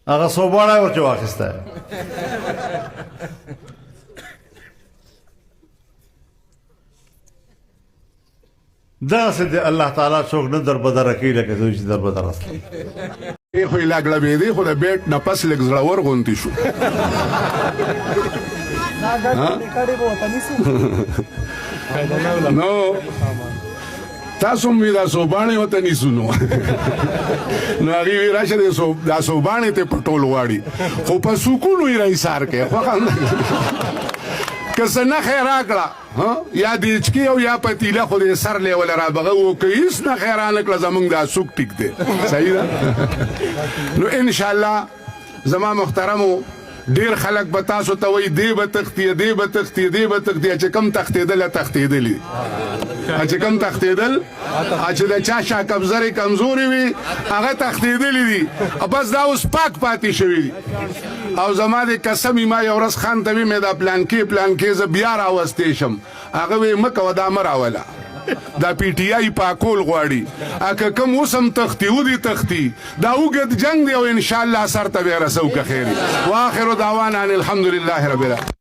هغه صوباړی ورته واخیستی دغسې د الله تعالی څوک نه دربدره کوي لکه دوی چې دربدره اصلي خو یې لاګړبېدی خو د بیټ نه پس لږ زړور غونتی شو نو تاسو هم دا صوباڼې ورته نیسو نو هغې وی راشه دا صوباڼې ته پټول غواړي خو په سکون یې راایسار کوي که څه نښې راکړه یا دیچکي او یا پتیله خو دې سر لیوله رابغه و که هېڅ نښې رانکړه زموږ دا سوک ټیک دی صحیح ده نو انشاءالله زما محترمو ډېر خلک به تاسو ته وایي دی به تښتي دی به تښتي دی به تښتي چې کم تښتېدل تښتېدلي چې کم تښتېدل چې د چا شا کمزورې کمزورې وي هغه تښتېدلي دي بس دا اوس پاک پاتې شوي دي او زما د قسم ما یو ورځ خان ته وي مې دا پلانکې زه بیا راوستی شم هغه وی مه کوه دا مه راوله دا پی ټي آی پاکول غواړي که کوم اوس هم تښتي ودې تښتي دا اوږد جنګ دی او انشاءالله سر ته بیا رسو که خیر وي واخر دعوانا ان الحمد لله رب العالمین